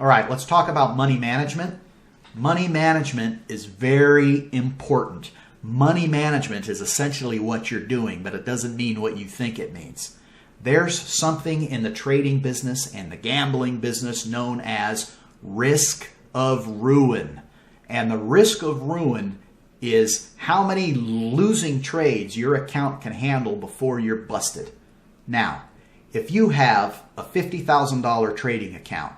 All right, let's talk about money management. Money management is very important. Money management is essentially what you're doing, but it doesn't mean what you think it means. There's something in the trading business and the gambling business known as risk of ruin. And the risk of ruin is how many losing trades your account can handle before you're busted. Now, if you have a $50,000 trading account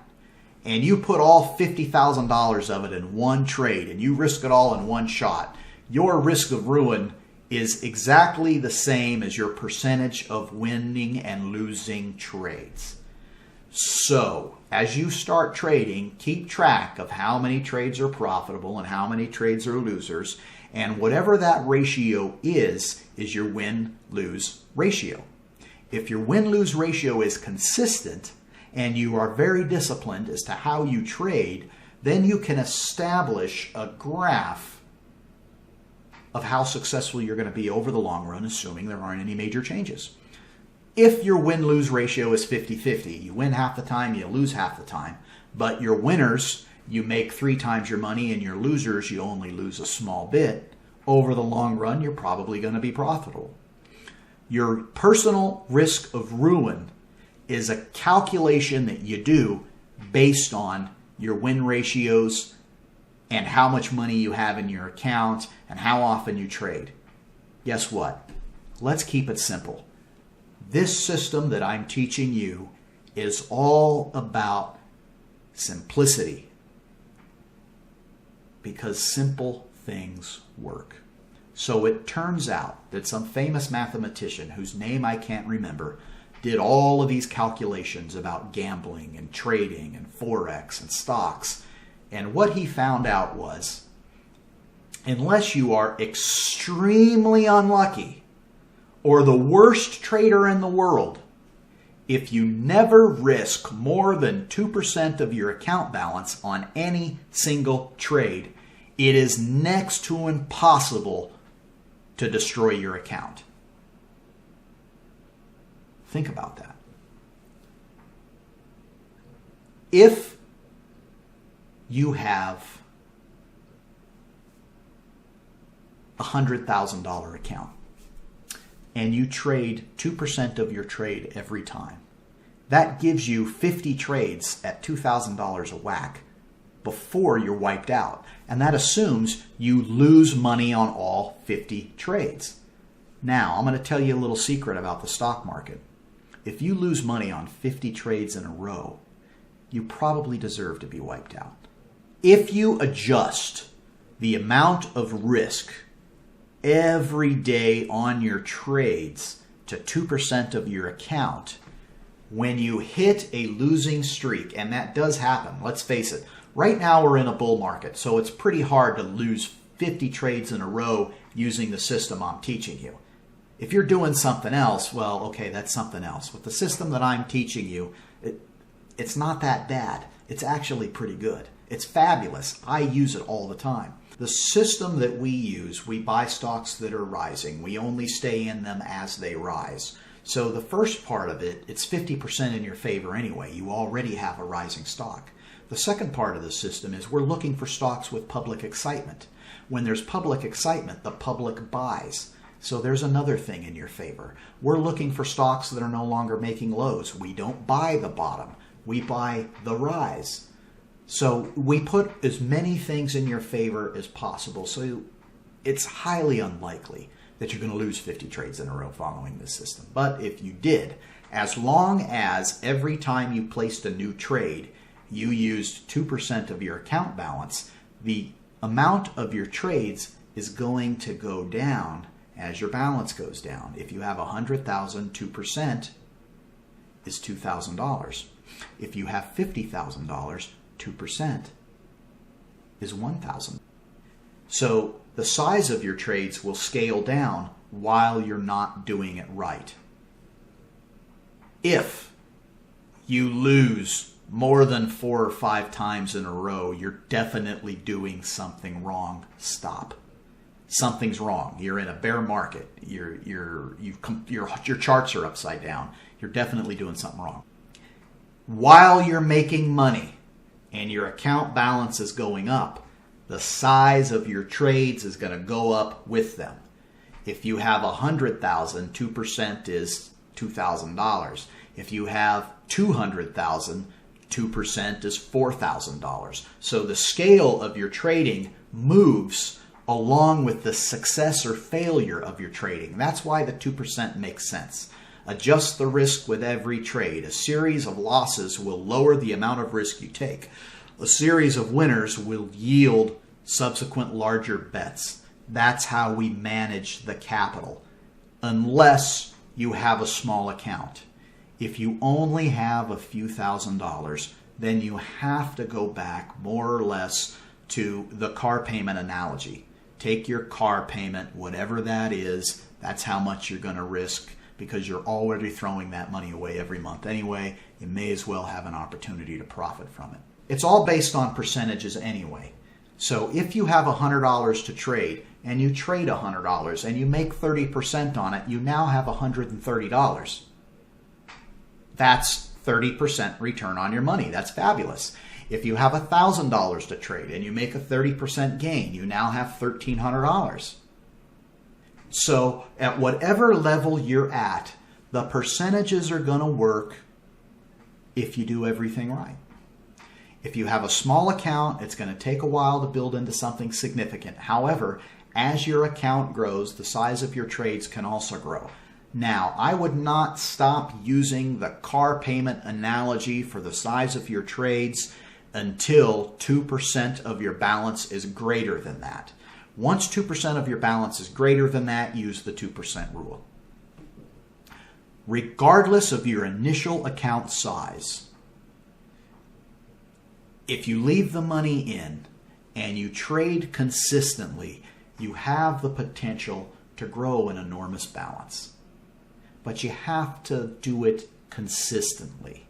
and you put all $50,000 of it in one trade and you risk it all in one shot, your risk of ruin is exactly the same as your percentage of winning and losing trades. So, as you start trading, keep track of how many trades are profitable and how many trades are losers, and whatever that ratio is your win-lose ratio. If your win-lose ratio is consistent and you are very disciplined as to how you trade, then you can establish a graph of how successful you're going to be over the long run, assuming there aren't any major changes. If your win-lose ratio is 50-50, you win half the time, you lose half the time, but your winners, you make 3 times your money, and your losers, you only lose a small bit, over the long run, you're probably going to be profitable. Your personal risk of ruin is a calculation that you do based on your win ratios and how much money you have in your account and how often you trade. Guess what? Let's keep it simple. This system that I'm teaching you is all about simplicity, because simple things work. So it turns out that some famous mathematician, whose name I can't remember, did all of these calculations about gambling and trading and Forex and stocks. And what he found out was, unless you are extremely unlucky or the worst trader in the world, if you never risk more than 2% of your account balance on any single trade, it is next to impossible to destroy your account. Think about that. If you have a $100,000 account and you trade 2% of your trade every time, that gives you 50 trades at $2,000 a whack before you're wiped out. And that assumes you lose money on all 50 trades. Now, I'm going to tell you a little secret about the stock market. If you lose money on 50 trades in a row, you probably deserve to be wiped out. If you adjust the amount of risk every day on your trades to 2% of your account, when you hit a losing streak, and that does happen, let's face it, right now we're in a bull market, so it's pretty hard to lose 50 trades in a row using the system I'm teaching you. If you're doing something else, well, okay, that's something else. With the system that I'm teaching you, it's not that bad. It's actually pretty good. It's fabulous. I use it all the time. The system that we use, we buy stocks that are rising. We only stay in them as they rise. So the first part of it, it's 50% in your favor anyway. You already have a rising stock. The second part of the system is we're looking for stocks with public excitement. When there's public excitement, the public buys. So there's another thing in your favor. We're looking for stocks that are no longer making lows. We don't buy the bottom. We buy the rise. So we put as many things in your favor as possible. So it's highly unlikely that you're going to lose 50 trades in a row following this system. But if you did, as long as every time you placed a new trade, you used 2% of your account balance, the amount of your trades is going to go down as your balance goes down. If you have 100,000, 2% is $2,000. If you have $50,000, 2% is $1,000. So the size of your trades will scale down while you're not doing it right. If you lose more than 4 or 5 times in a row, you're definitely doing something wrong. Stop. Something's wrong. You're in a bear market. Your charts are upside down. You're definitely doing something wrong. While you're making money and your account balance is going up, the size of your trades is going to go up with them. If you have 100,000, 2% is $2,000. If you have 200,000, 2% is $4,000. So the scale of your trading moves along with the success or failure of your trading. That's why the 2% makes sense. Adjust the risk with every trade. A series of losses will lower the amount of risk you take. A series of winners will yield subsequent larger bets. That's how we manage the capital, unless you have a small account. If you only have a few $1,000s, then you have to go back more or less to the car payment analogy. Take your car payment, whatever that is, that's how much you're going to risk, because you're already throwing that money away every month anyway. You may as well have an opportunity to profit from it. It's all based on percentages anyway. So if you have $100 to trade and you trade $100 and you make 30% on it, you now have $130. That's 30% return on your money. That's fabulous. If you have $1,000 to trade and you make a 30% gain, you now have $1,300. So at whatever level you're at, the percentages are going to work if you do everything right. If you have a small account, it's going to take a while to build into something significant. However, as your account grows, the size of your trades can also grow. Now, I would not stop using the car payment analogy for the size of your trades until 2% of your balance is greater than that. Once 2% of your balance is greater than that, use the 2% rule. Regardless of your initial account size, if you leave the money in and you trade consistently, you have the potential to grow an enormous balance. But you have to do it consistently.